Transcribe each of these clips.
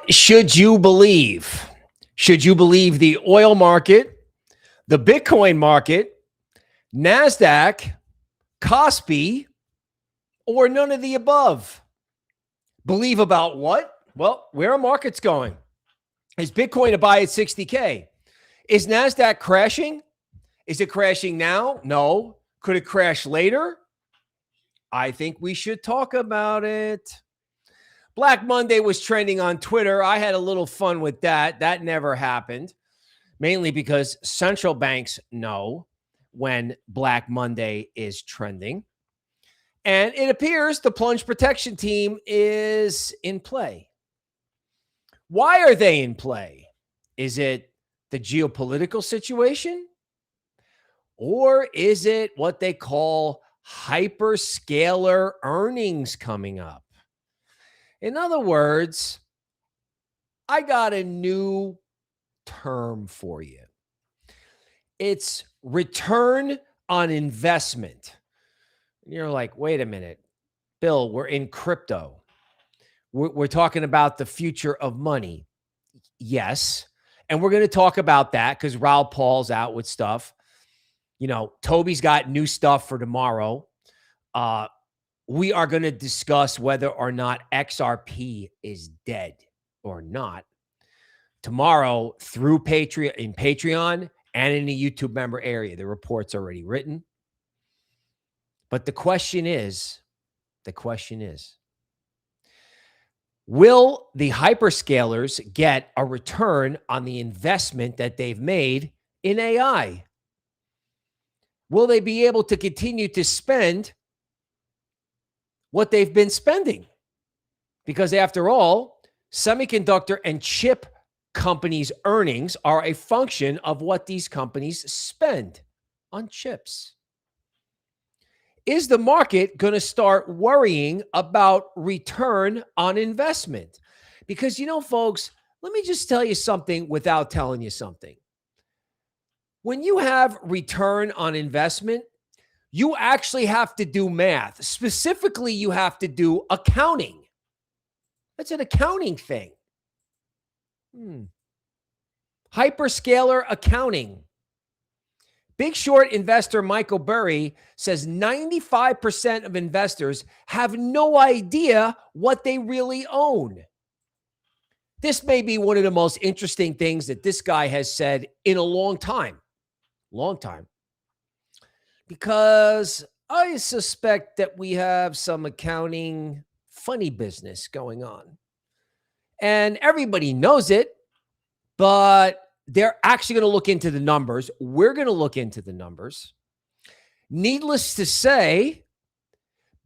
What should you believe? Should you believe the oil market, the Bitcoin market, NASDAQ, KOSPI, or none of the above? Believe about what? Well, where are markets going? Is Bitcoin to buy at 60K? Is NASDAQ crashing? Is it crashing now? No. Could it crash later? I think we should talk about it. Black Monday was trending on Twitter. I had a little fun with that. That never happened, mainly because central banks know when Black Monday is trending. And it appears the Plunge Protection Team is in play. Why are they in play? Is it the geopolitical situation? Or is it what they call hyperscaler earnings coming up? In other words, I got a new term for you. It's return on investment. You're like, wait a minute, Bill, we're in crypto. We're talking about the future of money. Yes. And we're going to talk about that because Raoul Paul's out with stuff. You know, Toby's got new stuff for tomorrow. We are going to discuss whether or not XRP is dead or not tomorrow through Patreon and in the YouTube member area. The report's already written. But the question is, will the hyperscalers get a return on the investment that they've made in AI? Will they be able to continue to spend what they've been spending? Because after all, semiconductor and chip companies' earnings are a function of what these companies spend on chips. Is the market going to start worrying about return on investment? Because, you know, folks, let me just tell you something without telling you something. When you have return on investment, you actually have to do math. Specifically, you have to do accounting. That's an accounting thing. Hyperscaler accounting. Big Short investor Michael Burry says 95% of investors have no idea what they really own. This may be one of the most interesting things that this guy has said in a long time. Because I suspect that we have some accounting funny business going on. And everybody knows it, but they're actually going to look into the numbers. We're going to look into the numbers. Needless to say,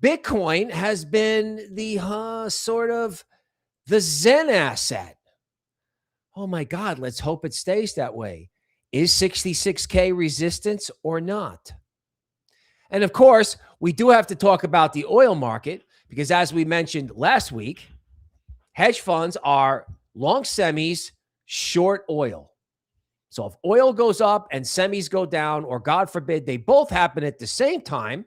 Bitcoin has been the sort of the Zen asset. Oh my God, let's hope it stays that way. Is 66K resistance or not? And of course, we do have to talk about the oil market because as we mentioned last week, hedge funds are long semis, short oil. So if oil goes up and semis go down, or God forbid, they both happen at the same time,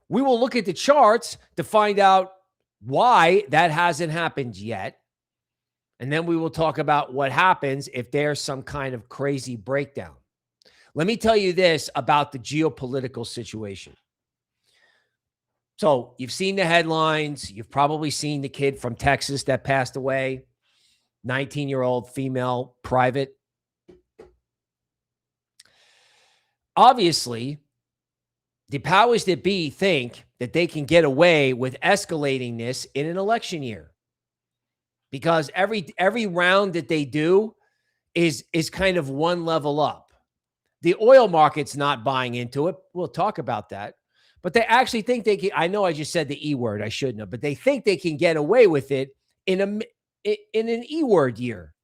we will look at the charts to find out why that hasn't happened yet. And then we will talk about what happens if there's some kind of crazy breakdown. Let me tell you this about the geopolitical situation. So you've seen the headlines. You've probably seen the kid from Texas that passed away, 19-year-old female private. Obviously, the powers that be think that they can get away with escalating this in an election year. Because every round that they do is kind of one level up. The oil market's not buying into it. We'll talk about that. But they actually think they can. I know I just said the E word. I shouldn't have. But they think they can get away with it in an E word year.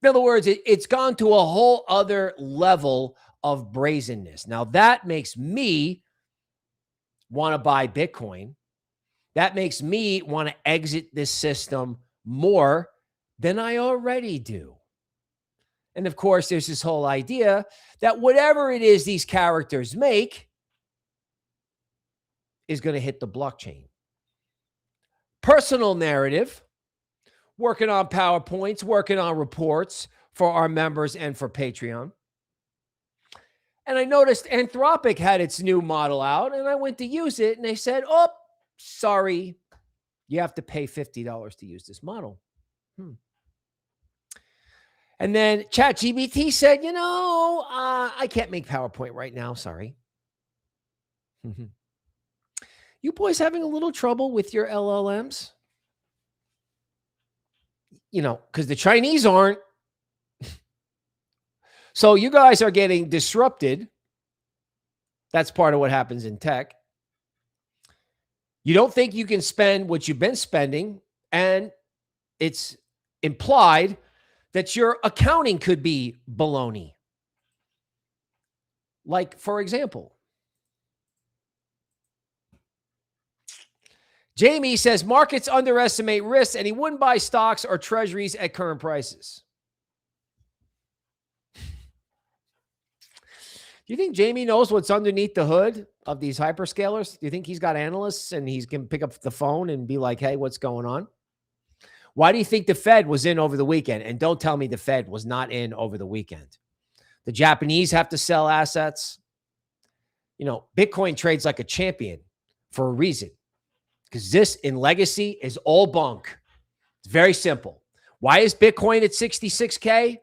In other words, it's gone to a whole other level of brazenness. Now, that makes me want to buy Bitcoin. That makes me want to exit this system more than I already do. And of course, there's this whole idea that whatever it is these characters make is going to hit the blockchain. personal narrative, working on PowerPoints, working on reports for our members and for Patreon. And I noticed Anthropic had its new model out, and I went to use it, and they said, oh, sorry, you have to pay $50 to use this model. And then ChatGPT said, I can't make PowerPoint right now. Sorry. You boys having a little trouble with your LLMs? Because the Chinese aren't. So you guys are getting disrupted. That's part of what happens in tech. You don't think you can spend what you've been spending, and it's implied that your accounting could be baloney. Like, for example, Jamie says markets underestimate risks and he wouldn't buy stocks or treasuries at current prices. Do you think Jamie knows what's underneath the hood of these hyperscalers? Do you think he's got analysts and he can pick up the phone and be like, hey, what's going on? Why do you think the Fed was in over the weekend? And don't tell me the Fed was not in over the weekend. The Japanese have to sell assets. Bitcoin trades like a champion for a reason. Because this in legacy is all bunk. It's very simple. Why is Bitcoin at 66K?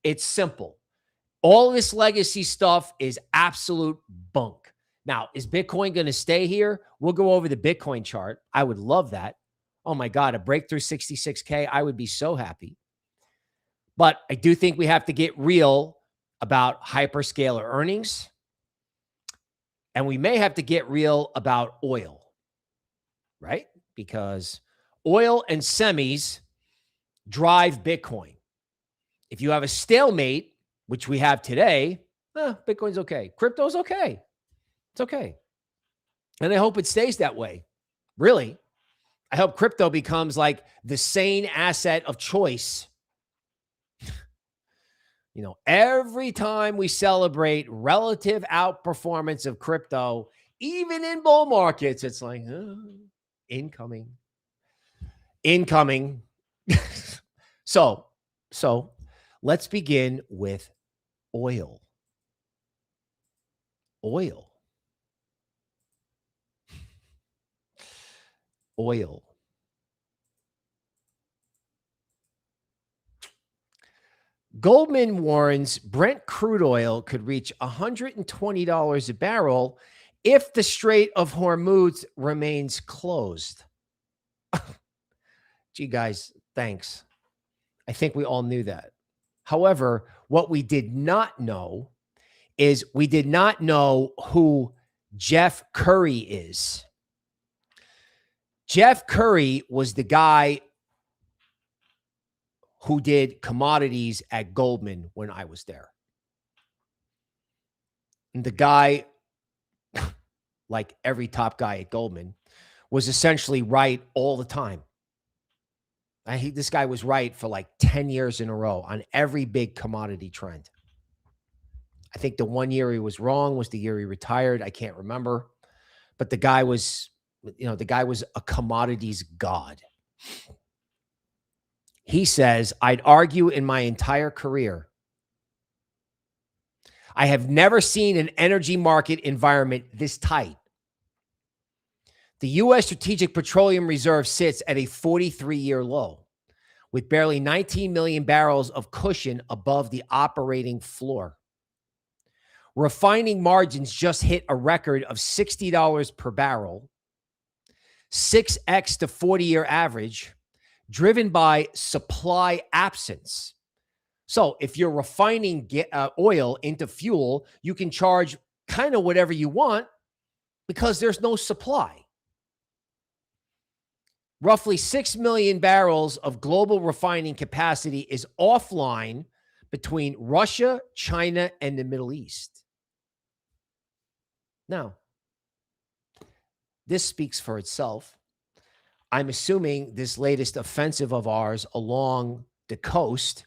It's simple. All this legacy stuff is absolute bunk. Now, is Bitcoin going to stay here? We'll go over the Bitcoin chart. I would love that. Oh my God, a breakthrough 66K. I would be so happy. But I do think we have to get real about hyperscaler earnings. And we may have to get real about oil, right? Because oil and semis drive Bitcoin. If you have a stalemate, which we have today, Bitcoin's okay. Crypto's okay. It's okay. And I hope it stays that way. Really. I hope crypto becomes like the sane asset of choice. Every time we celebrate relative outperformance of crypto, even in bull markets, it's like, incoming. So let's begin with oil. Goldman warns Brent crude oil could reach $120 a barrel if the Strait of Hormuz remains closed. Gee, guys, thanks. I think we all knew that. However, what we did not know is we did not know who Jeff Curry is. Jeff Curry was the guy who did commodities at Goldman when I was there. And the guy, like every top guy at Goldman, was essentially right all the time. This guy was right for like 10 years in a row on every big commodity trend. I think the one year he was wrong was the year he retired. I can't remember. But the guy was, a commodities god. He says, I'd argue in my entire career, I have never seen an energy market environment this tight. The U.S. Strategic Petroleum Reserve sits at a 43-year low with barely 19 million barrels of cushion above the operating floor. Refining margins just hit a record of $60 per barrel, 6x to 40-year average, driven by supply absence. So if you're refining oil into fuel, you can charge kind of whatever you want because there's no supply. Roughly 6 million barrels of global refining capacity is offline between Russia, China, and the Middle East. Now, this speaks for itself. I'm assuming this latest offensive of ours along the coast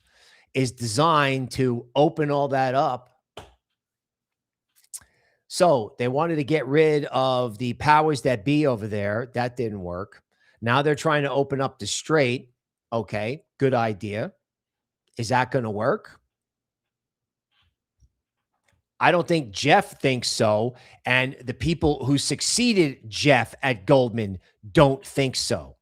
is designed to open all that up. So they wanted to get rid of the powers that be over there. That didn't work. Now they're trying to open up the strait. Okay, good idea. Is that going to work? I don't think Jeff thinks so. And the people who succeeded Jeff at Goldman don't think so.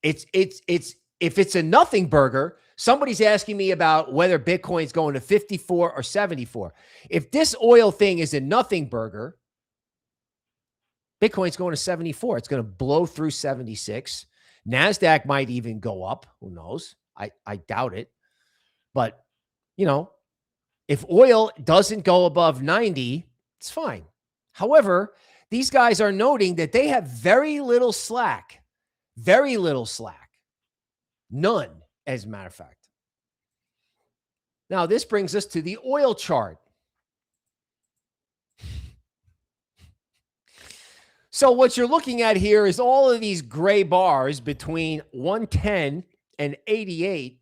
If it's a nothing burger, somebody's asking me about whether Bitcoin's going to 54 or 74. If this oil thing is a nothing burger, Bitcoin's going to 74. It's going to blow through 76. NASDAQ might even go up. Who knows? I doubt it. But, you know, if oil doesn't go above 90, it's fine. However, these guys are noting that they have very little slack. Very little slack. None, as a matter of fact. Now, this brings us to the oil chart. So what you're looking at here is all of these gray bars between 110 and 88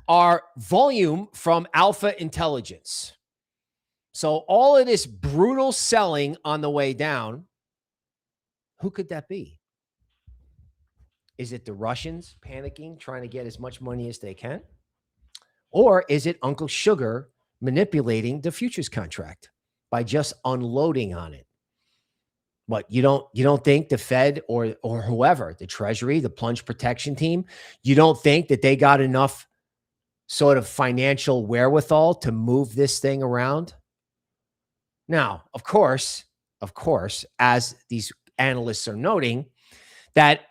are volume from Alpha Intelligence. So all of this brutal selling on the way down, who could that be? Is it the Russians panicking, trying to get as much money as they can? Or is it Uncle Sugar manipulating the futures contract by just unloading on it? What, you don't think the Fed or whoever, the Treasury, the Plunge Protection Team, you don't think that they got enough sort of financial wherewithal to move this thing around? Now, of course, as these analysts are noting, that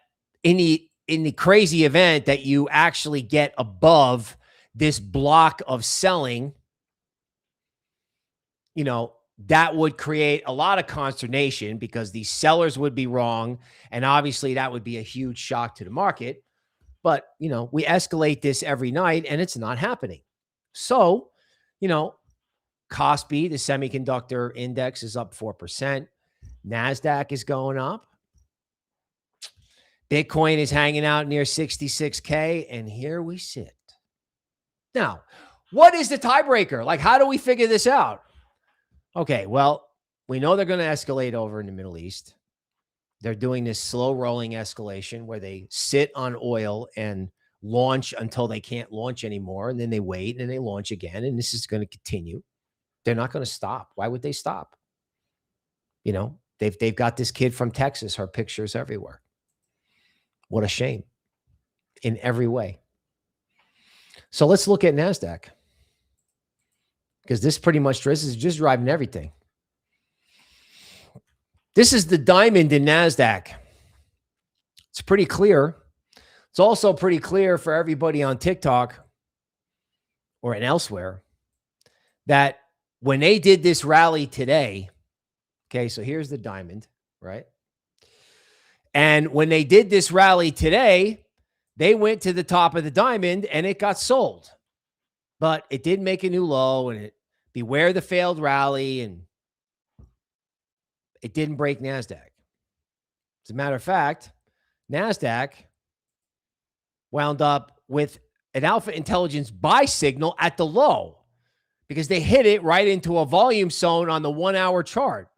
in the crazy event that you actually get above this block of selling, you know, that would create a lot of consternation because these sellers would be wrong. And obviously that would be a huge shock to the market. But, you know, we escalate this every night and it's not happening. So, you know, KOSPI, the semiconductor index, is up 4%. NASDAQ is going up. Bitcoin is hanging out near 66K. And here we sit. Now, what is the tiebreaker? Like, how do we figure this out? Okay, well, we know they're going to escalate over in the Middle East. They're doing this slow rolling escalation where they sit on oil and launch until they can't launch anymore. And then they wait and they launch again. And this is going to continue. They're not going to stop. Why would they stop? You know, they've got this kid from Texas, her pictures everywhere. What a shame in every way. So let's look at NASDAQ, because this pretty much is just driving everything. This is the diamond in NASDAQ. It's pretty clear. It's also pretty clear for everybody on TikTok or elsewhere that when they did this rally today, okay, so here's the diamond, right? And when they did this rally today, they went to the top of the diamond and it got sold. But it did make a new low, and it beware the failed rally, and it didn't break NASDAQ. As a matter of fact, NASDAQ wound up with an Alpha Intelligence buy signal at the low because they hit it right into a volume zone on the 1 hour chart.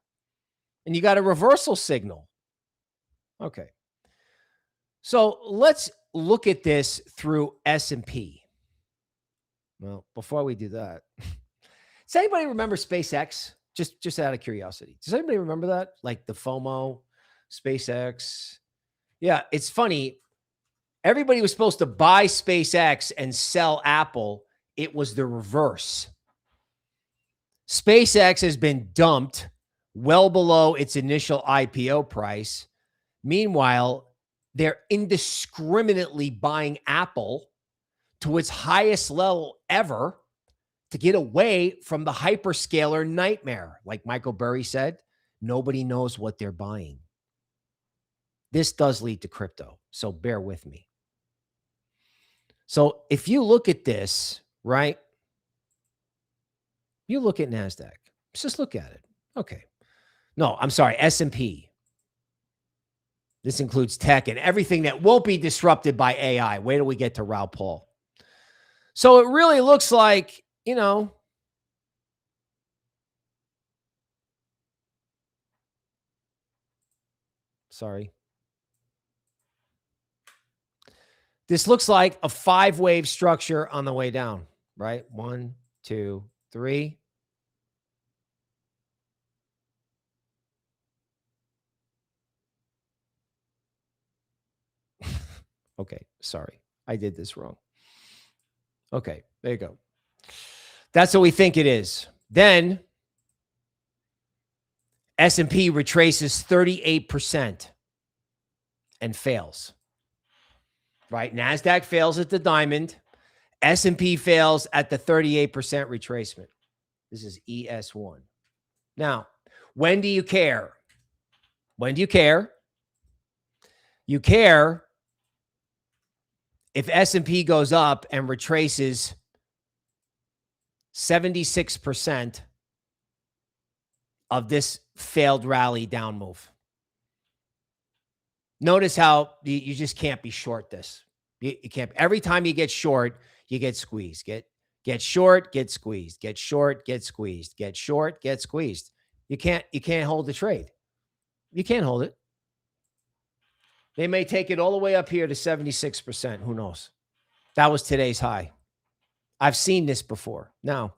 And you got a reversal signal. Okay. So let's look at this through S&P. Well, before we do that, does anybody remember SpaceX? Just out of curiosity. Does anybody remember that? Like the FOMO, SpaceX? Yeah, it's funny. Everybody was supposed to buy SpaceX and sell Apple. It was the reverse. SpaceX has been dumped well below its initial IPO price. Meanwhile, they're indiscriminately buying Apple to its highest level ever to get away from the hyperscaler nightmare. Like Michael Burry said, nobody knows what they're buying. This does lead to crypto, so bear with me. So if you look at this, right? You look at NASDAQ. Let's just look at it. Okay. No, I'm sorry, S&P. This includes tech and everything that won't be disrupted by AI. Wait till we get to Raoul Pal. So it really looks like, you know, Sorry. This looks like a 5-wave structure on the way down, right? 1, 2, 3. Okay, sorry. I did this wrong. Okay, there you go. That's what we think it is. Then S&P retraces 38% and fails. Right? NASDAQ fails at the diamond. S&P fails at the 38% retracement. This is ES1. Now, when do you care? When do you care? You care if S&P goes up and retraces 76% of this failed rally down move. Notice how you just can't be short this. You can't. Every time you get short, you get squeezed. Get short, get squeezed. Get short, get squeezed. Get short, get squeezed. You can't hold the trade. You can't hold it. They may take it all the way up here to 76%. Who knows? That was today's high. I've seen this before. Now,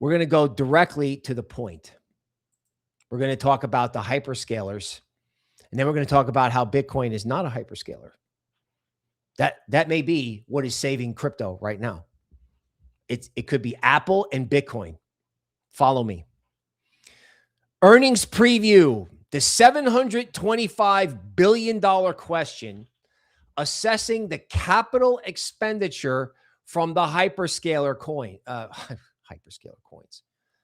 we're going to go directly to the point. We're going to talk about the hyperscalers, and then we're going to talk about how Bitcoin is not a hyperscaler. That may be what is saving crypto right now. It could be Apple and Bitcoin. Follow me. Earnings preview, the $725 billion question, assessing the capital expenditure from the hyperscaler coins,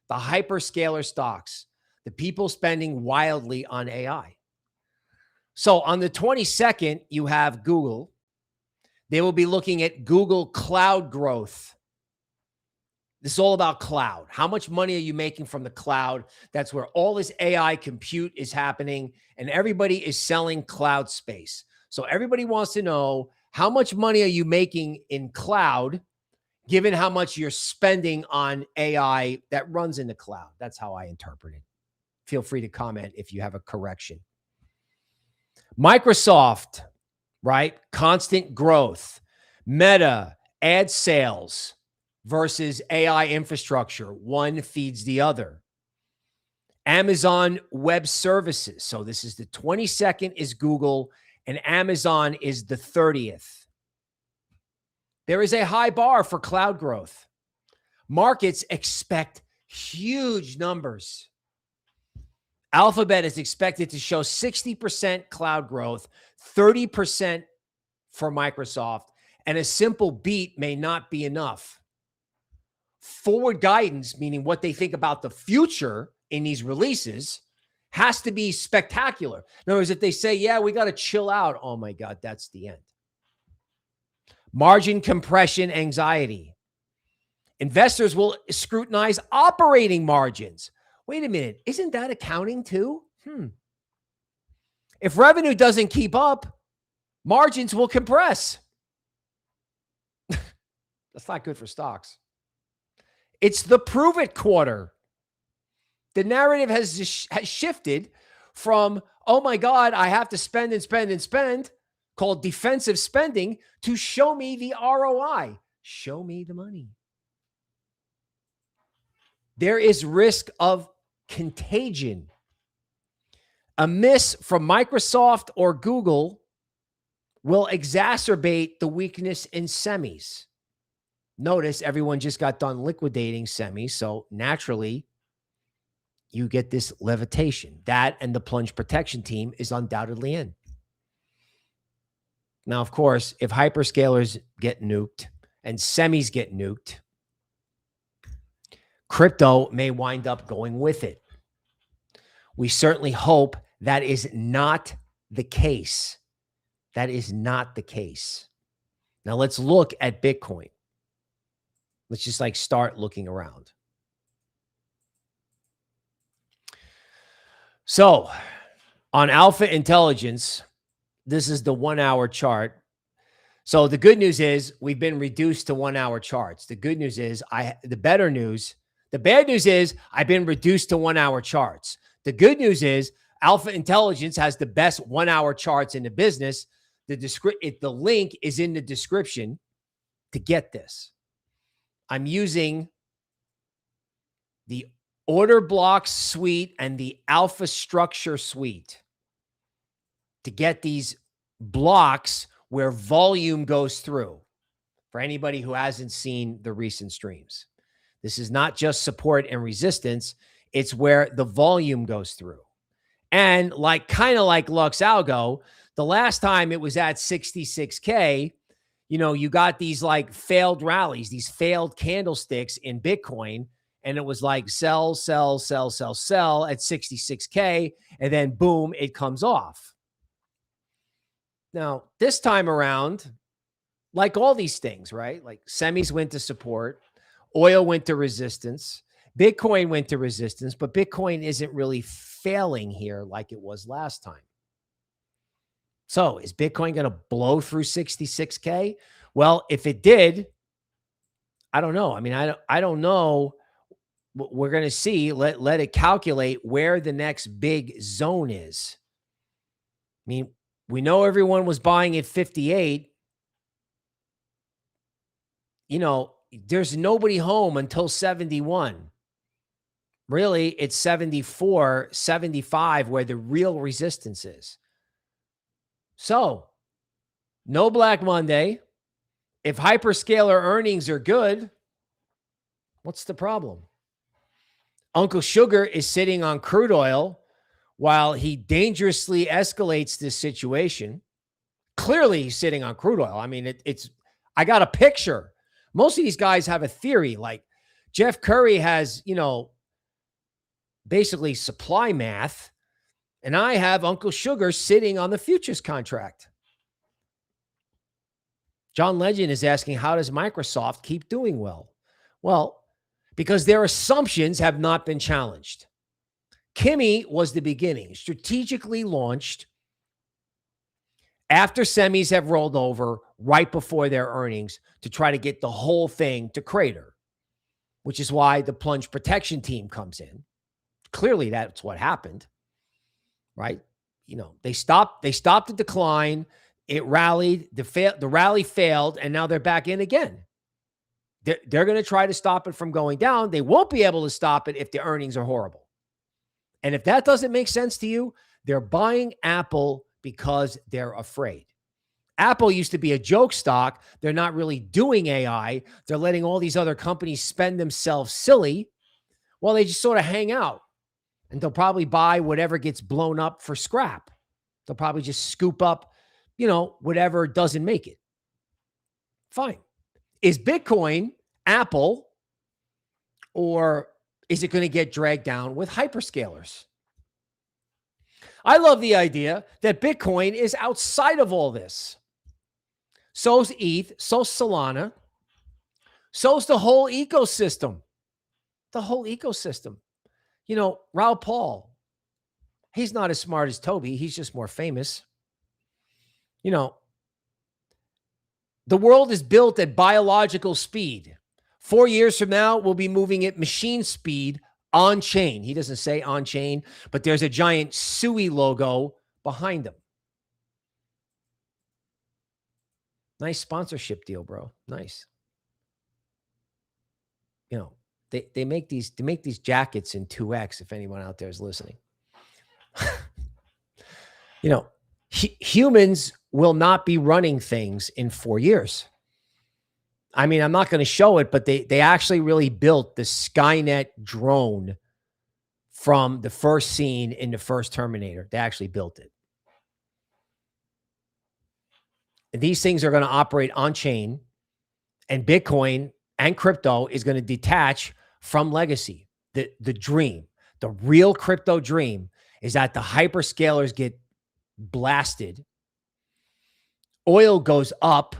the hyperscaler stocks, the people spending wildly on AI. So on the 22nd, you have Google. They will be looking at Google cloud growth. This is all about cloud. How much money are you making from the cloud? That's where all this AI compute is happening, and everybody is selling cloud space. So everybody wants to know, how much money are you making in cloud, given how much you're spending on AI that runs in the cloud? That's how I interpret it. Feel free to comment if you have a correction. Microsoft, right? Constant growth. Meta, ad sales versus AI infrastructure. One feeds the other. Amazon Web Services. So this is the 22nd is Google, and Amazon is the 30th. There is a high bar for cloud growth. Markets expect huge numbers. Alphabet is expected to show 60% cloud growth, 30% for Microsoft, and a simple beat may not be enough. Forward guidance, meaning what they think about the future in these releases, has to be spectacular. In other words, if they say, yeah, we got to chill out, oh my God, that's the end. Margin compression anxiety. Investors will scrutinize operating margins. Wait a minute, isn't that accounting too? If revenue doesn't keep up, margins will compress. That's not good for stocks. It's the prove it quarter. The narrative has shifted from, oh my God, I have to spend and spend and spend, called defensive spending, to show me the ROI. Show me the money. There is risk of contagion. A miss from Microsoft or Google will exacerbate the weakness in semis. Notice everyone just got done liquidating semis, so naturally you get this levitation. That and the Plunge Protection Team is undoubtedly in. Now, of course, if hyperscalers get nuked and semis get nuked, crypto may wind up going with it. We certainly hope that is not the case. That is not the case. Now let's look at Bitcoin. Let's just start looking around. So on Alpha Intelligence, this is the 1 hour chart. So the good news is we've been reduced to 1 hour charts. The good news is the bad news is I've been reduced to 1 hour charts. The good news is Alpha Intelligence has the best 1 hour charts in the business. The link is in the description to get this. I'm using the order block suite and the alpha structure suite to get these blocks where volume goes through. For anybody who hasn't seen the recent streams, this is not just support and resistance. It's where the volume goes through. And kind of like Lux Algo, the last time it was at 66K, you got these failed rallies, these failed candlesticks in Bitcoin. And it was sell, sell, sell, sell, sell at 66K. And then boom, it comes off. Now, this time around, like all these things, right? Like semis went to support, oil went to resistance, Bitcoin went to resistance, but Bitcoin isn't really failing here like it was last time. So is Bitcoin going to blow through 66K? Well, if it did, I don't know. I mean, I don't know. We're going to see. Let it calculate where the next big zone is. I mean, we know everyone was buying at 58. There's nobody home until 71. Really, it's 74, 75 where the real resistance is. So, no Black Monday. If hyperscaler earnings are good, what's the problem? Uncle Sugar is sitting on crude oil while he dangerously escalates this situation. Clearly, he's sitting on crude oil. I mean, I got a picture. Most of these guys have a theory. Like Jeff Curry has, basically supply math. And I have Uncle Sugar sitting on the futures contract. John Legend is asking, how does Microsoft keep doing well? Well, because their assumptions have not been challenged. Kimi was the beginning, strategically launched after semis have rolled over right before their earnings to try to get the whole thing to crater, which is why the Plunge Protection Team comes in. Clearly, that's what happened, right? They stopped the decline. It rallied. The rally failed, and now they're back in again. They're going to try to stop it from going down. They won't be able to stop it if the earnings are horrible. And if that doesn't make sense to you, they're buying Apple because they're afraid. Apple used to be a joke stock. They're not really doing AI. They're letting all these other companies spend themselves silly while they just sort of hang out. And they'll probably buy whatever gets blown up for scrap. They'll probably just scoop up, whatever doesn't make it. Fine. Is Bitcoin Apple, or is it going to get dragged down with hyperscalers? I love the idea that Bitcoin is outside of all this. So's ETH, so's Solana, so's the whole ecosystem. The whole ecosystem. Raoul Paul, he's not as smart as Toby. He's just more famous. The world is built at biological speed. 4 years from now, we'll be moving at machine speed on chain. He doesn't say on chain, but there's a giant SUI logo behind him. Nice sponsorship deal, bro. Nice. They make these jackets in 2X if anyone out there is listening. Humans will not be running things in 4 years. I mean, I'm not going to show it, but they actually really built the Skynet drone from the first scene in the first Terminator. They actually built it. And these things are going to operate on chain, and Bitcoin and crypto is going to detach from legacy. The dream, the real crypto dream, is that the hyperscalers get blasted. Oil goes up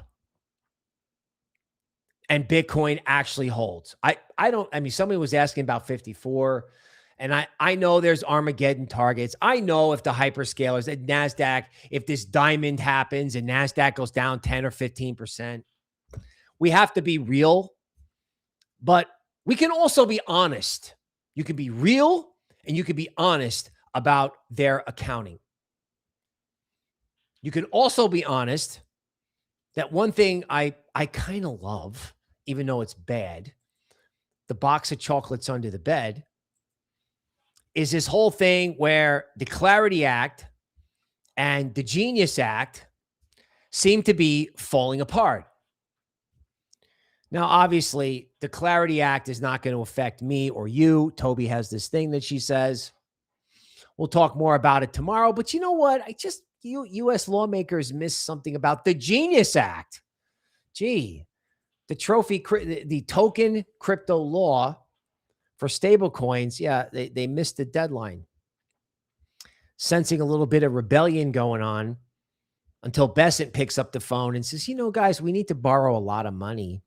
and Bitcoin actually holds. Somebody was asking about 54, and I know there's Armageddon targets. I know if the hyperscalers at NASDAQ, if this diamond happens and NASDAQ goes down 10 or 15%, we have to be real, but we can also be honest. You can be real and you can be honest about their accounting. You can also be honest that one thing I kind of love, even though it's bad, the box of chocolates under the bed, is this whole thing where the Clarity Act and the Genius Act seem to be falling apart. Now, obviously, the Clarity Act is not going to affect me or you. Toby has this thing that she says. We'll talk more about it tomorrow. But you know what? U.S. lawmakers missed something about the Genius Act. Gee, the token crypto law for stable coins. Yeah, they missed the deadline. Sensing a little bit of rebellion going on until Besant picks up the phone and says, guys, we need to borrow a lot of money.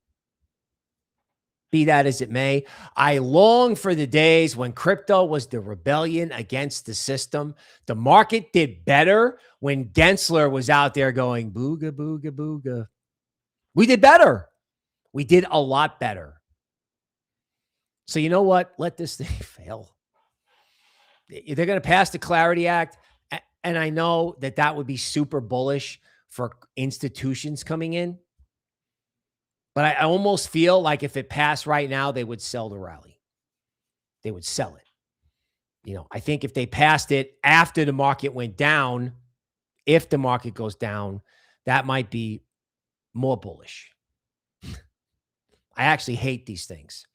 Be that as it may, I long for the days when crypto was the rebellion against the system. The market did better when Gensler was out there going, booga, booga, booga. We did better. We did a lot better. So you know what? Let this thing fail. They're going to pass the Clarity Act. And I know that would be super bullish for institutions coming in. But I almost feel like if it passed right now, they would sell the rally. They would sell it. I think if they passed it after the market went down, if the market goes down, that might be more bullish. I actually hate these things.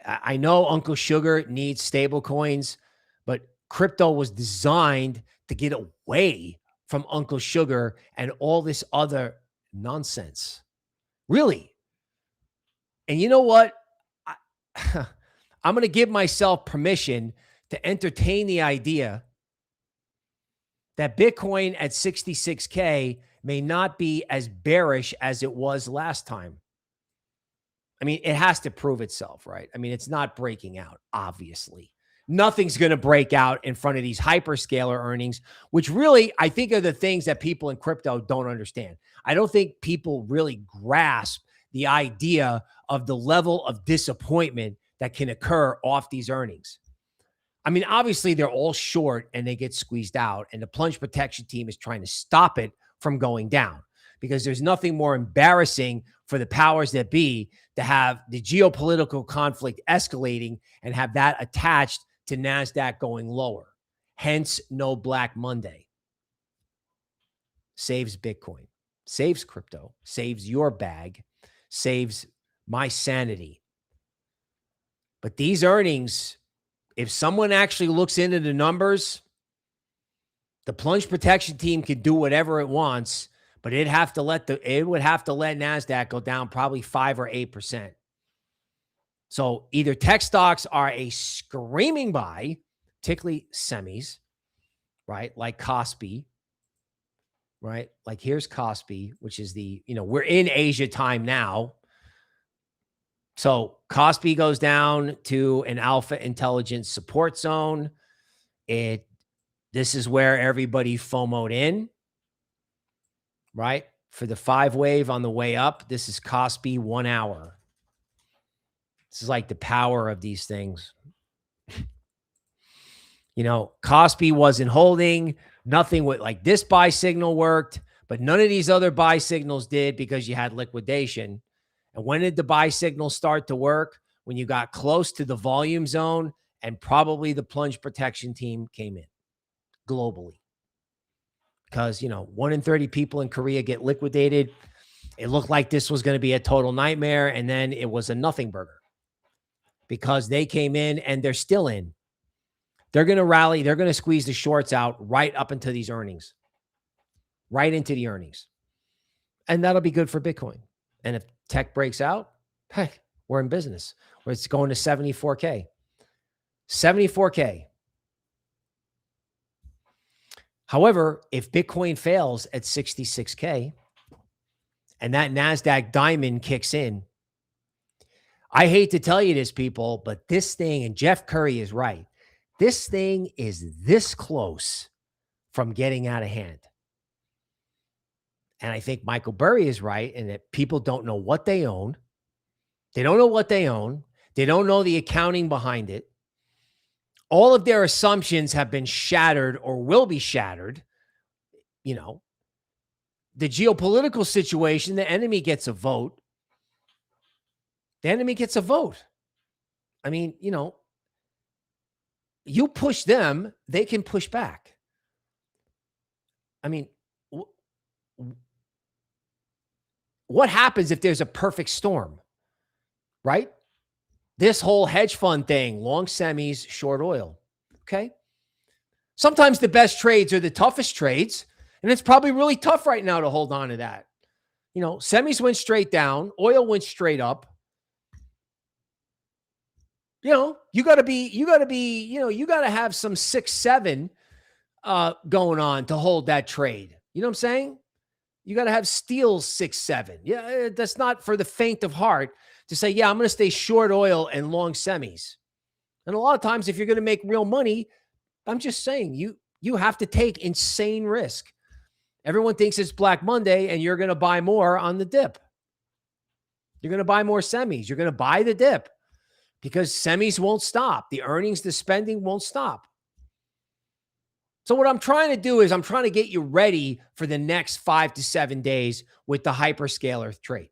I know Uncle Sugar needs stable coins, but crypto was designed to get away from Uncle Sugar and all this other nonsense. Really. And you know what? I'm going to give myself permission to entertain the idea that Bitcoin at 66K may not be as bearish as it was last time. I mean, it has to prove itself, right? I mean, it's not breaking out, obviously. Nothing's going to break out in front of these hyperscaler earnings, which really, I think, are the things that people in crypto don't understand. I don't think people really grasp the idea of the level of disappointment that can occur off these earnings. I mean, obviously, they're all short and they get squeezed out, and the Plunge Protection Team is trying to stop it from going down, because there's nothing more embarrassing for the powers that be to have the geopolitical conflict escalating and have that attached to NASDAQ going lower. Hence, no Black Monday. Saves Bitcoin, saves crypto, saves your bag, saves my sanity. But these earnings, if someone actually looks into the numbers, the Plunge Protection Team can do whatever it wants, but it would have to let NASDAQ go down probably 5 or 8%. So either tech stocks are a screaming buy, particularly semis, right? Like KOSPI, right? Like here's KOSPI, which is we're in Asia time now. So KOSPI goes down to an alpha intelligence support zone. This is where everybody FOMO'd in, right? For the 5 wave on the way up, this is KOSPI 1 hour. This is like the power of these things. KOSPI wasn't holding. Nothing with like this buy signal worked, but none of these other buy signals did because you had liquidation. And when did the buy signal start to work? When you got close to the volume zone and probably the Plunge Protection Team came in globally. Because, 1 in 30 people in Korea get liquidated. It looked like this was going to be a total nightmare. And then it was a nothing burger because they came in and they're still in. They're going to rally. They're going to squeeze the shorts out right up into these earnings, right into the earnings. And that'll be good for Bitcoin. And if tech breaks out, heck, we're in business. Where it's going to 74K. 74K. However, if Bitcoin fails at 66K and that NASDAQ diamond kicks in, I hate to tell you this, people, but this thing, and Jeff Curry is right, this thing is this close from getting out of hand. And I think Michael Burry is right in that people don't know what they own. They don't know what they own. They don't know the accounting behind it. all of their assumptions have been shattered or will be shattered. You know, the geopolitical situation, the enemy gets a vote. The enemy gets a vote. I mean, you know, you push them, they can push back. I mean, what happens if there's a perfect storm, right? This whole hedge fund thing, long semis, short oil. Okay. Sometimes the best trades are the toughest trades. And it's probably really tough right now to hold on to that. You know, semis went straight down, oil went straight up. You know, you got to have some 6-7 going on to hold that trade. You know what I'm saying? You got to have steel 6-7. Yeah, that's not for the faint of heart to say, yeah, I'm going to stay short oil and long semis. And a lot of times, if you're going to make real money, I'm just saying you have to take insane risk. Everyone thinks it's Black Monday and you're going to buy more on the dip. You're going to buy more semis. You're going to buy the dip because semis won't stop. The earnings, the spending won't stop. So what I'm trying to do is I'm trying to get you ready for the next 5 to 7 days with the hyperscaler trade.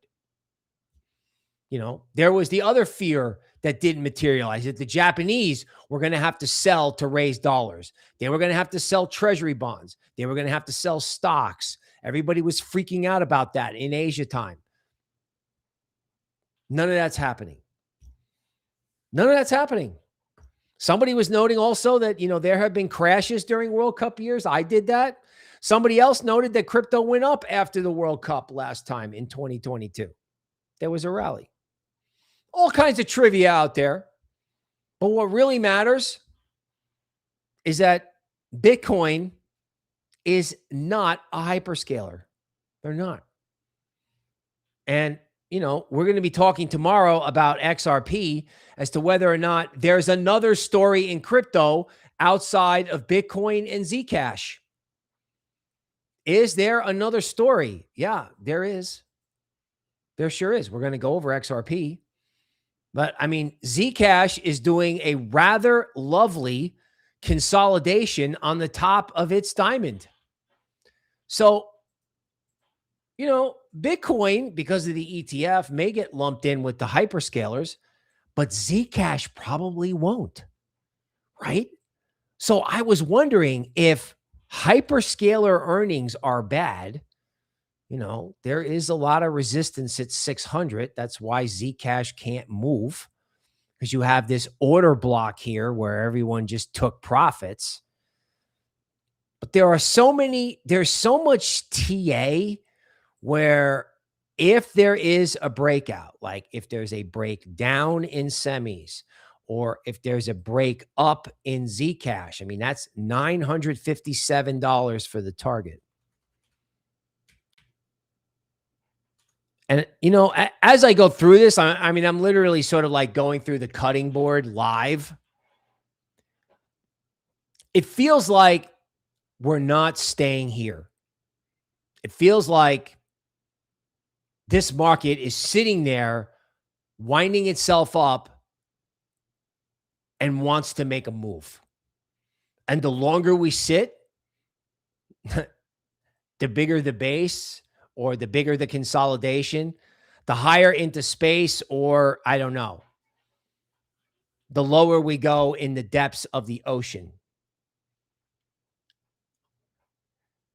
You know, there was the other fear that didn't materialize, that the Japanese were going to have to sell to raise dollars. They were going to have to sell treasury bonds. They were going to have to sell stocks. Everybody was freaking out about that in Asia time. None of that's happening. None of that's happening. Somebody was noting also that, you know, there have been crashes during World Cup years. I did that. Somebody else noted that crypto went up after the World Cup last time in 2022. There was a rally. All kinds of trivia out there. But what really matters is that Bitcoin is not a hyperscaler. They're not. And, you know, we're going to be talking tomorrow about XRP as to whether or not there's another story in crypto outside of Bitcoin and Zcash. Is there another story? Yeah, there is. There sure is. We're going to go over XRP. But I mean, Zcash is doing a rather lovely consolidation on the top of its diamond. So, you know, Bitcoin, because of the ETF, may get lumped in with the hyperscalers, but Zcash probably won't, right? So I was wondering if hyperscaler earnings are bad. You know, there is a lot of resistance at 600. That's why Zcash can't move, because you have this order block here where everyone just took profits. But there's so much TA where if there is a breakout, like if there's a breakdown in semis, or if there's a break up in Zcash, I mean, that's $957 for the target. And, you know, as I go through this, I mean, I'm literally sort of like going through the cutting board live. It feels like we're not staying here. It feels like this market is sitting there, winding itself up, and wants to make a move. And the longer we sit, the bigger the base, or the bigger the consolidation, the higher into space, or I don't know, the lower we go in the depths of the ocean.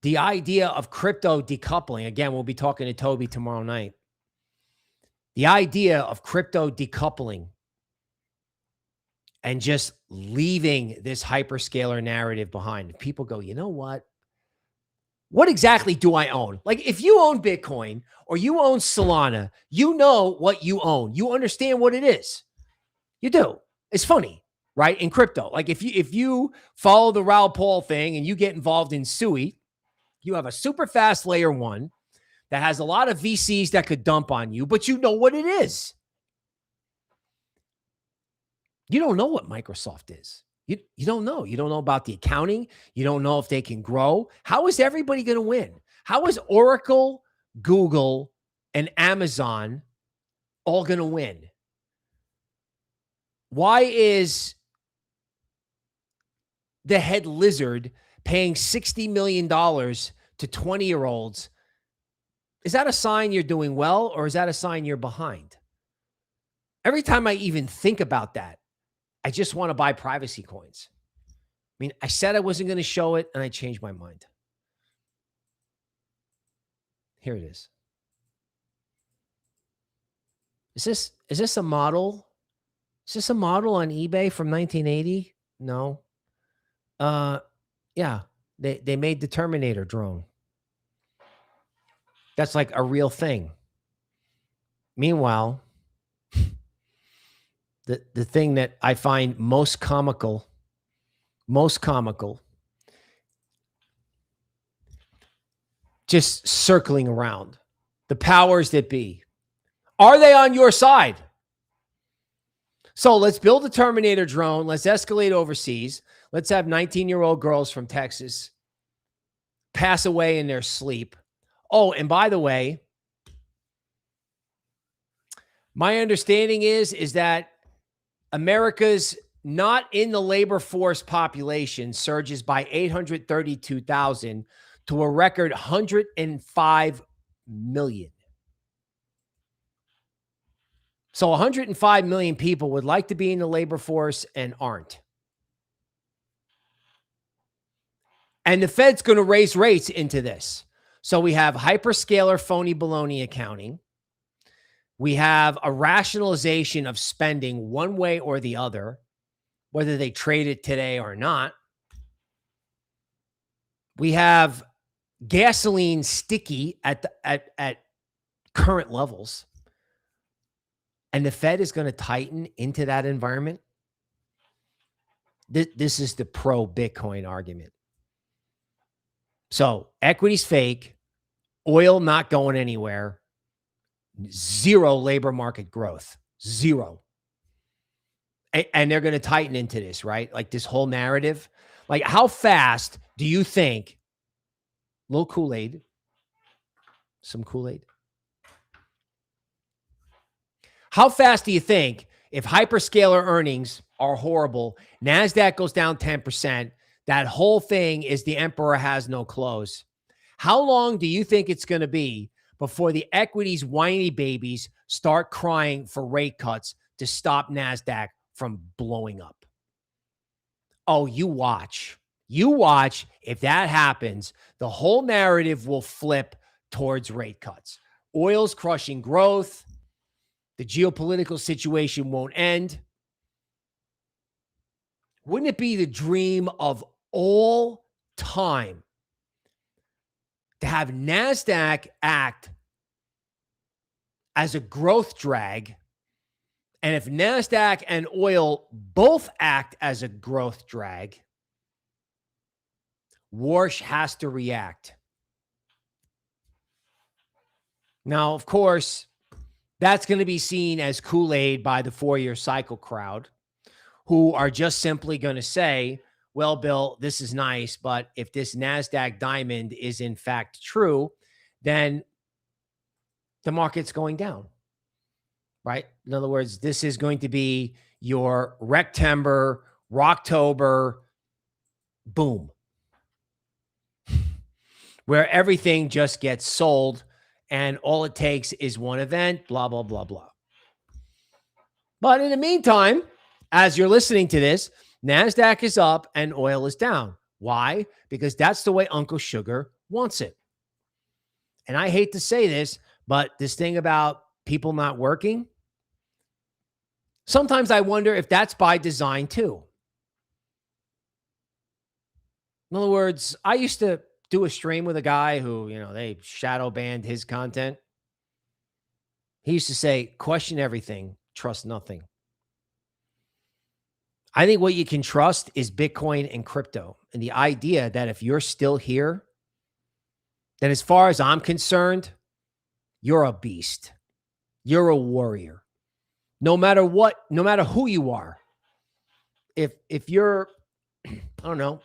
The idea of crypto decoupling, again, we'll be talking to Toby tomorrow night. The idea of crypto decoupling and just leaving this hyperscaler narrative behind. People go, you know what? What exactly do I own? Like if you own Bitcoin or you own Solana, you know what you own. You understand what it is. You do. It's funny, right? In crypto. Like if you follow the Raoul Pal thing and you get involved in SUI, you have a super fast layer one that has a lot of VCs that could dump on you, but you know what it is. You don't know what Microsoft is. You don't know. You don't know about the accounting. You don't know if they can grow. How is everybody going to win? How is Oracle, Google, and Amazon all going to win? Why is the head lizard paying $60 million to 20-year-olds, is that a sign you're doing well, or is that a sign you're behind? Every time I even think about that, I just want to buy privacy coins. I mean, I said I wasn't going to show it, and I changed my mind. Here it is. Is this a model? Is this a model on eBay from 1980? No. Yeah, they made the Terminator drone. That's like a real thing. Meanwhile, the thing that I find most comical, just circling around, the powers that be. Are they on your side? So let's build a Terminator drone. Let's escalate overseas. Let's have 19-year-old girls from Texas pass away in their sleep. Oh, and by the way, my understanding is that America's not in the labor force population surges by 832,000 to a record 105 million. So 105 million people would like to be in the labor force and aren't. And the Fed's going to raise rates into this. So we have hyperscaler phony baloney accounting. We have a rationalization of spending one way or the other, whether they trade it today or not. We have gasoline sticky at current levels. And the Fed is going to tighten into that environment. This is the pro-Bitcoin argument. So equity's fake, oil not going anywhere, zero labor market growth, zero. And they're going to tighten into this, right? Like this whole narrative. Like how fast do you think, little Kool-Aid, some Kool-Aid, how fast do you think if hyperscaler earnings are horrible, NASDAQ goes down 10%, that whole thing is the emperor has no clothes? How long do you think it's going to be before the equities whiny babies start crying for rate cuts to stop NASDAQ from blowing up? Oh, you watch. You watch. If that happens, the whole narrative will flip towards rate cuts. Oil's crushing growth. The geopolitical situation won't end. Wouldn't it be the dream of all time to have NASDAQ act as a growth drag? And if NASDAQ and oil both act as a growth drag, Warsh has to react. Now, of course, that's going to be seen as Kool-Aid by the 4-year cycle crowd, who are just simply going to say, well, Bill, this is nice, but if this NASDAQ diamond is in fact true, then the market's going down, right? In other words, this is going to be your Rectember, Rocktober, boom, where everything just gets sold and all it takes is one event, blah, blah, blah, blah. But in the meantime, as you're listening to this, NASDAQ is up and oil is down. Why? Because that's the way Uncle Sugar wants it. And I hate to say this, but this thing about people not working, sometimes I wonder if that's by design too. In other words, I used to do a stream with a guy who, they shadow banned his content. He used to say, question everything, trust nothing. I think what you can trust is Bitcoin and crypto. And the idea that if you're still here, then as far as I'm concerned, you're a beast. You're a warrior. No matter what, no matter who you are. If you're, I don't know,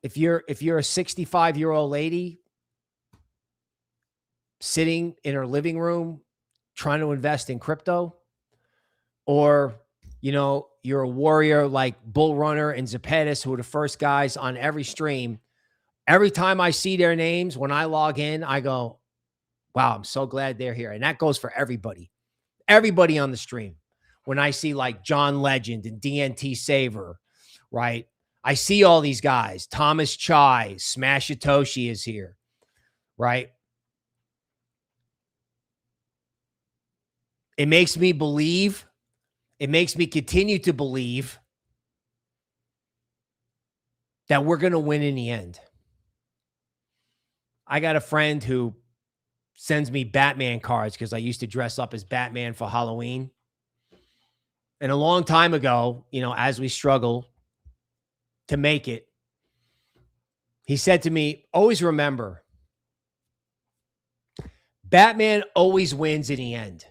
if you're a 65-year-old lady sitting in her living room trying to invest in crypto, or, you're a warrior like Bull Runner and Zepetis, who were the first guys on every stream. Every time I see their names, when I log in, I go, wow, I'm so glad they're here. And that goes for everybody on the stream. When I see like John Legend and DNT Saver, right? I see all these guys. Thomas Chai, Smash Satoshi is here, right? It makes me believe. It makes me continue to believe that we're going to win in the end. I got a friend who sends me Batman cards because I used to dress up as Batman for Halloween. And a long time ago, you know, as we struggle to make it, he said to me, always remember, Batman always wins in the end.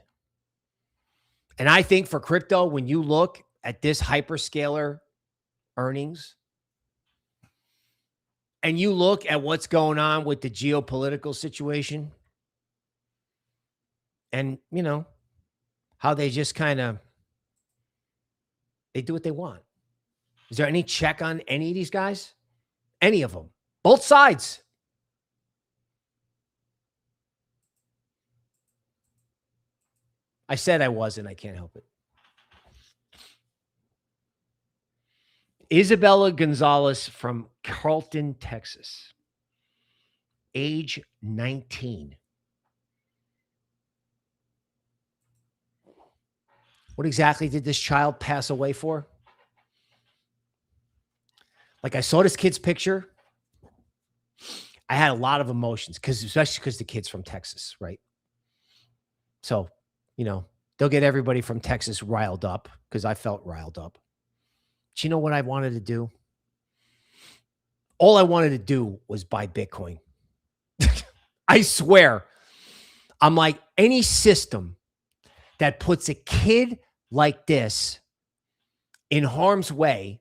And I think for crypto, when you look at this hyperscaler earnings and you look at what's going on with the geopolitical situation and, you know, how they just kind of, they do what they want. Is there any check on any of these guys? Any of them? Both sides. I said I wasn't. I can't help it. Isabella Gonzalez from Carlton, Texas. Age 19. What exactly did this child pass away for? Like, I saw this kid's picture. I had a lot of emotions, especially because the kid's from Texas, right? So, you know, they'll get everybody from Texas riled up because I felt riled up. Do you know what I wanted to do? All I wanted to do was buy Bitcoin. I swear. I'm like, any system that puts a kid like this in harm's way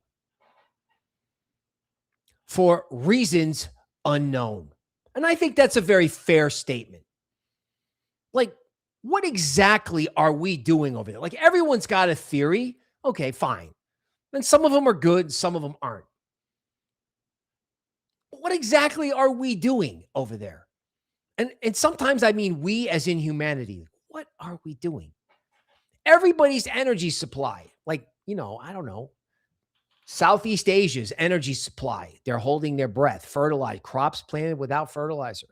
for reasons unknown. And I think that's a very fair statement. Like, what exactly are we doing over there? Like, everyone's got a theory. Okay, fine. And some of them are good, some of them aren't. What exactly are we doing over there? And sometimes I mean we as in humanity. What are we doing? Everybody's energy supply, like, you know, I don't know. Southeast Asia's energy supply. They're holding their breath. Fertilize, crops planted without fertilizer.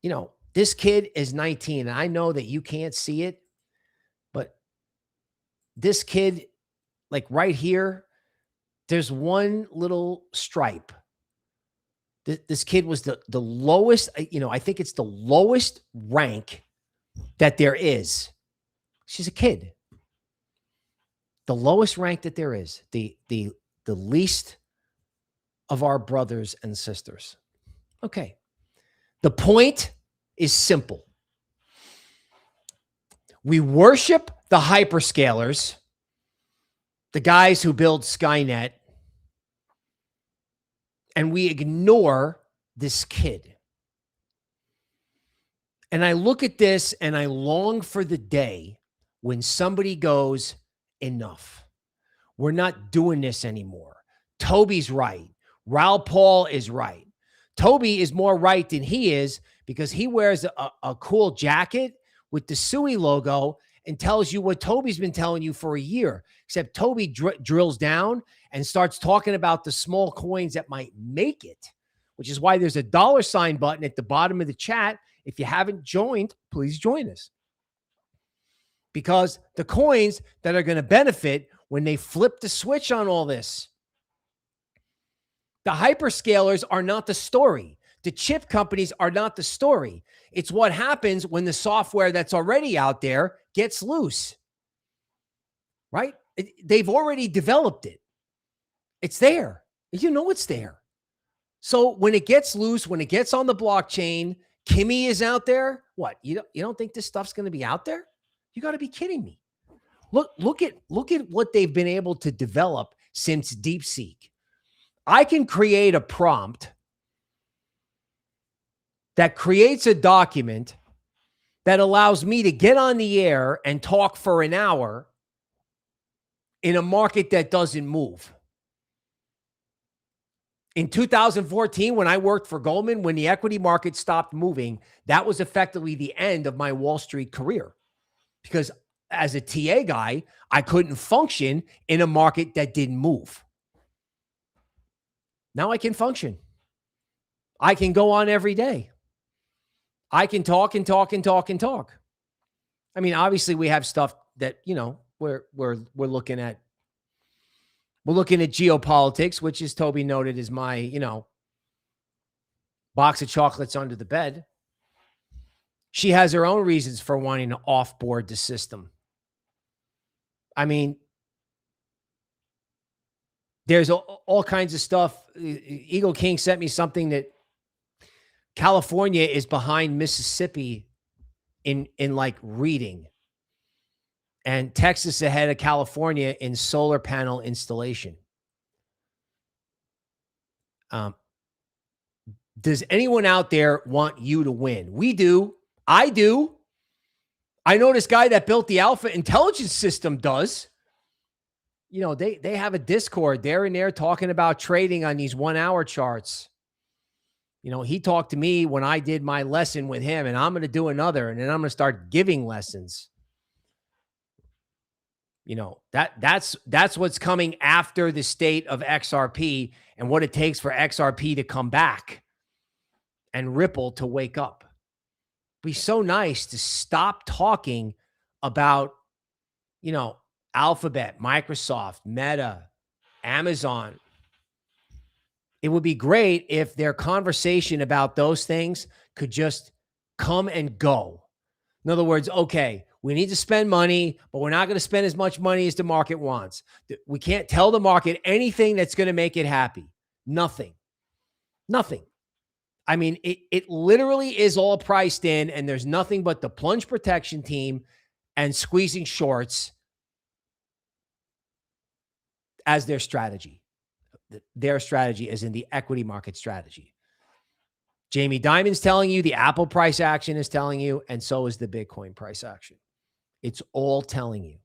You know, this kid is 19, and I know that you can't see it, but this kid, like right here, there's one little stripe. This kid was the lowest, you know, I think it's the lowest rank that there is. She's a kid. The lowest rank that there is, the least of our brothers and sisters. Okay. The point is simple. We worship the hyperscalers, the guys who build Skynet, and we ignore this kid. And I look at this and I long for the day when somebody goes, enough. We're not doing this anymore. Toby's right. Raoul Paul is right. Toby is more right than he is because he wears a cool jacket with the Sui logo and tells you what Toby's been telling you for a year, except Toby drills down and starts talking about the small coins that might make it, which is why there's a $ button at the bottom of the chat. If you haven't joined, please join us. Because the coins that are going to benefit when they flip the switch on all this, the hyperscalers are not the story. The chip companies are not the story. It's what happens when the software that's already out there gets loose, right? They've already developed it. It's there. You know it's there. So when it gets loose, when it gets on the blockchain, Kimi is out there. What? You don't think this stuff's going to be out there? You got to be kidding me. Look at what they've been able to develop since DeepSeek. I can create a prompt that creates a document that allows me to get on the air and talk for an hour in a market that doesn't move. In 2014, when I worked for Goldman, when the equity market stopped moving, that was effectively the end of my Wall Street career. Because as a TA guy, I couldn't function in a market that didn't move. Now I can function. I can go on every day. I can talk and talk and talk and talk. I mean, obviously we have stuff that, you know, we're looking at. We're looking at geopolitics, which, as Toby noted, is my, you know, box of chocolates under the bed. She has her own reasons for wanting to offboard the system. I mean, there's all kinds of stuff. Eagle King sent me something that California is behind Mississippi in like reading, and Texas ahead of California in solar panel installation. Does anyone out there want you to win? We do. I do. I know this guy that built the Alpha Intelligence System does. You know, they have a Discord. They're in there talking about trading on these 1 hour charts. You know, he talked to me when I did my lesson with him, and I'm going to do another, and then I'm going to start giving lessons. You know, that's what's coming after the state of XRP and what it takes for XRP to come back and Ripple to wake up. It'd be so nice to stop talking about, you know, Alphabet, Microsoft, Meta, Amazon. It would be great if their conversation about those things could just come and go. In other words, okay, we need to spend money, but we're not going to spend as much money as the market wants. We can't tell the market anything that's going to make it happy. Nothing. Nothing. I mean, it literally is all priced in, and there's nothing but the Plunge Protection Team and squeezing shorts as their strategy. Their strategy is in the equity market strategy. Jamie Dimon's telling you, the Apple price action is telling you, and so is the Bitcoin price action. It's all telling you.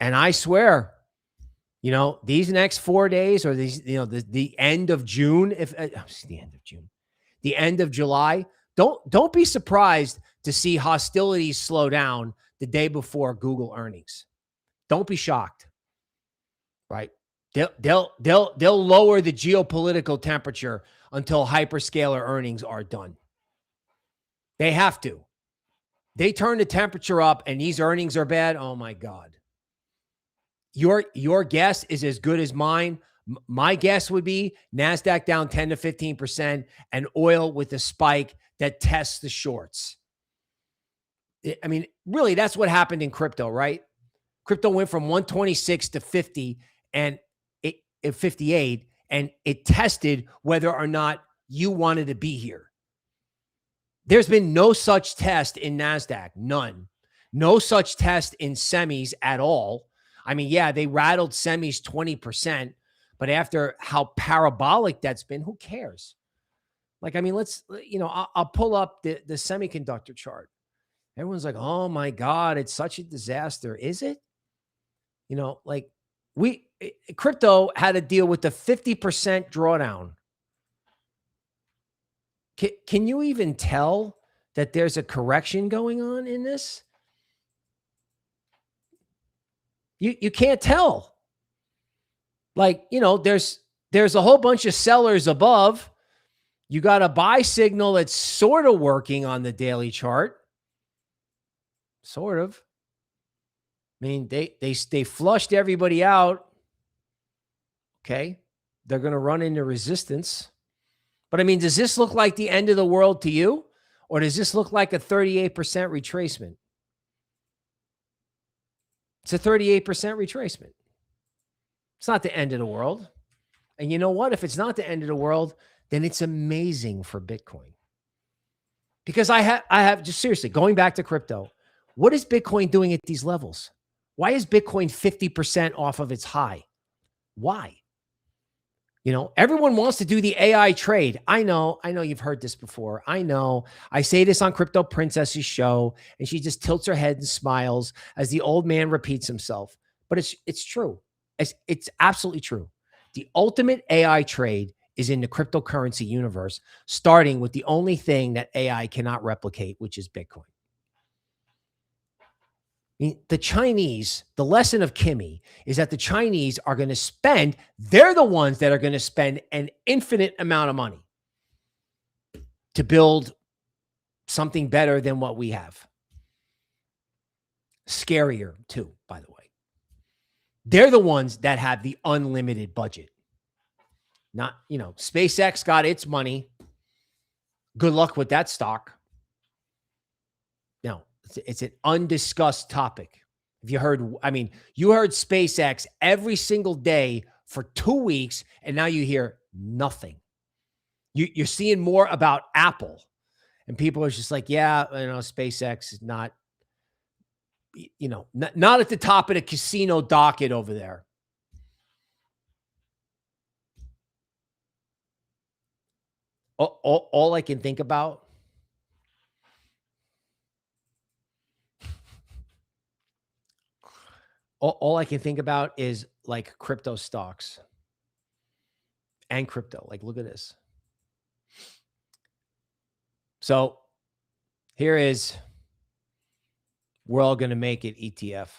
And I swear, you know, these next 4 days, or these, you know, the end of June, if the end of June, the end of July, don't be surprised to see hostilities slow down the day before Google earnings. Don't be shocked. Right? They'll lower the geopolitical temperature until hyperscaler earnings are done. They have to. They turn the temperature up and these earnings are bad. Oh my God. Your guess is as good as mine. My guess would be NASDAQ down 10 to 15% and oil with a spike that tests the shorts. I mean, really, that's what happened in crypto, right? Crypto went from 126 to 50 and 58, and it tested whether or not you wanted to be here. There's been no such test in NASDAQ, none. No such test in semis at all. I mean, yeah, they rattled semis 20%, but after how parabolic that's been, who cares? Like, I mean, let's, you know, I'll pull up the semiconductor chart. Everyone's like, oh my God, it's such a disaster. Is it? You know, like crypto had to deal with the 50% drawdown. Can you even tell that there's a correction going on in this? You can't tell. Like, you know, there's a whole bunch of sellers above. You got a buy signal that's sort of working on the daily chart. Sort of. I mean, they flushed everybody out. Okay. They're going to run into resistance. But I mean, does this look like the end of the world to you? Or does this look like a 38% retracement? It's a 38% retracement. It's not the end of the world. And you know what? If it's not the end of the world, then it's amazing for Bitcoin. Because I have just seriously, going back to crypto, what is Bitcoin doing at these levels? Why is Bitcoin 50% off of its high? Why? You know, everyone wants to do the AI trade. I know you've heard this before. I know. I say this on Crypto Princess's show, and she just tilts her head and smiles as the old man repeats himself. but it's true. It's absolutely true. The ultimate AI trade is in the cryptocurrency universe, starting with the only thing that AI cannot replicate, which is Bitcoin. I mean, the Chinese, the lesson of Kimi is that the Chinese are going to spend, they're the ones that are going to spend an infinite amount of money to build something better than what we have. Scarier too, by the way. They're the ones that have the unlimited budget. Not, SpaceX got its money. Good luck with that stock. No, it's an undiscussed topic. If you heard, you heard SpaceX every single day for 2 weeks, and now you hear nothing. You're seeing more about Apple, and people are just like, yeah, SpaceX is not, not at the top of the casino docket over there. All I can think about is like crypto stocks and crypto. Like, look at this. So here is, we're all going to make it ETF.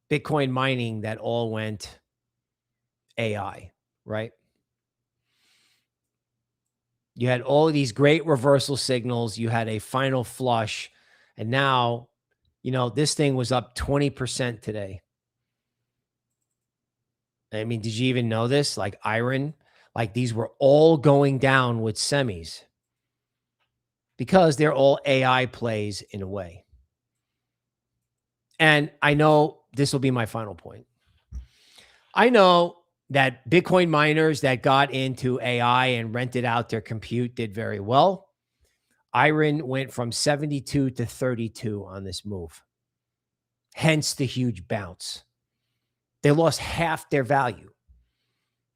Bitcoin mining that all went AI, right? You had all of these great reversal signals. You had a final flush. And now, this thing was up 20% today. I mean, did you even know this? Like iron, like these were all going down with semis because they're all AI plays in a way. And I know this will be my final point. I know that Bitcoin miners that got into AI and rented out their compute did very well. Iron went from 72 to 32 on this move. Hence the huge bounce. They lost half their value.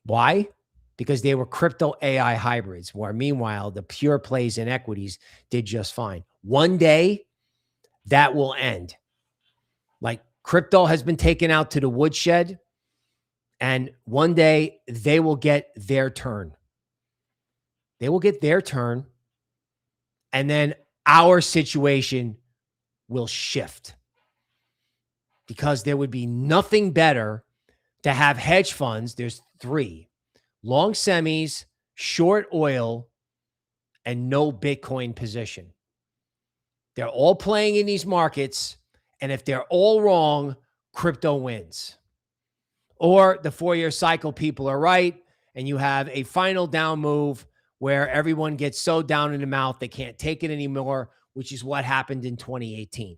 Why? Because they were crypto AI hybrids, where meanwhile, the pure plays in equities did just fine. One day, that will end. Like crypto has been taken out to the woodshed, and one day they will get their turn. They will get their turn, and then our situation will shift, because there would be nothing better to have hedge funds. There's 3: long semis, short oil, and no Bitcoin position. They're all playing in these markets, and if they're all wrong, crypto wins. Or the 4-year cycle people are right, and you have a final down move where everyone gets so down in the mouth they can't take it anymore, which is what happened in 2018.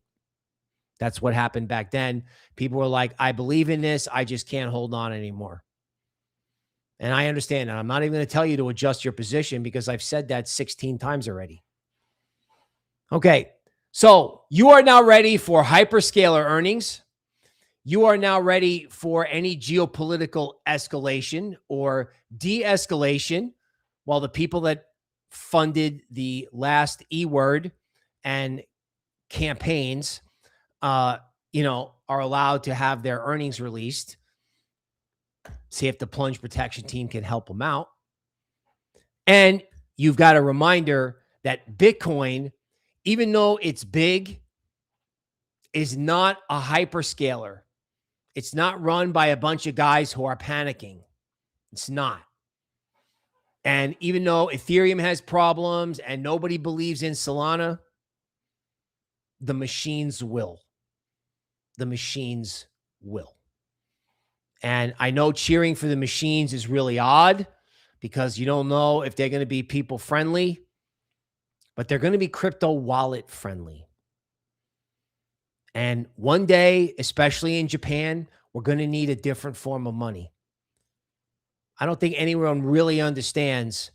That's what happened back then. People were like, I believe in this. I just can't hold on anymore. And I understand that. I'm not even going to tell you to adjust your position, because I've said that 16 times already. Okay. So you are now ready for hyperscaler earnings. You are now ready for any geopolitical escalation or de-escalation, while the people that funded the last E-word and campaigns, are allowed to have their earnings released. See if the Plunge Protection Team can help them out. And you've got a reminder that Bitcoin, even though it's big, is not a hyperscaler. It's not run by a bunch of guys who are panicking. It's not. And even though Ethereum has problems and nobody believes in Solana, the machines will. The machines will. And I know cheering for the machines is really odd, because you don't know if they're going to be people friendly, but they're going to be crypto wallet friendly. And one day, especially in Japan, we're going to need a different form of money. I don't think anyone really understands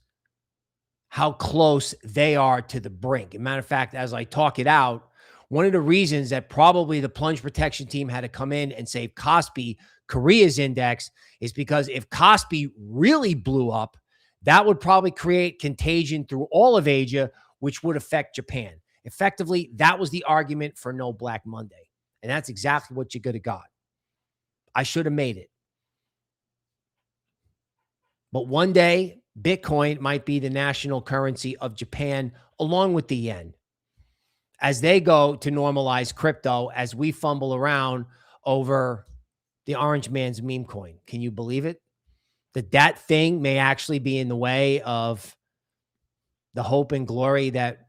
how close they are to the brink. As a matter of fact, as I talk it out, one of the reasons that probably the Plunge Protection Team had to come in and save KOSPI, Korea's index, is because if KOSPI really blew up, that would probably create contagion through all of Asia, which would affect Japan. Effectively, that was the argument for no Black Monday. And that's exactly what you could have got. I should have made it. But one day, Bitcoin might be the national currency of Japan, along with the yen, as they go to normalize crypto, as we fumble around over the orange man's meme coin. Can you believe it? That thing may actually be in the way of the hope and glory that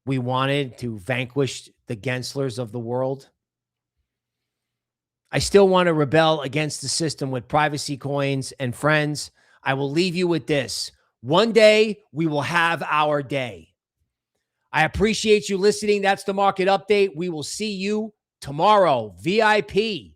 we wanted to vanquish the Genslers of the world. I still want to rebel against the system with privacy coins. And friends, I will leave you with this. One day we will have our day. I appreciate you listening. That's the market update. We will see you tomorrow. VIP.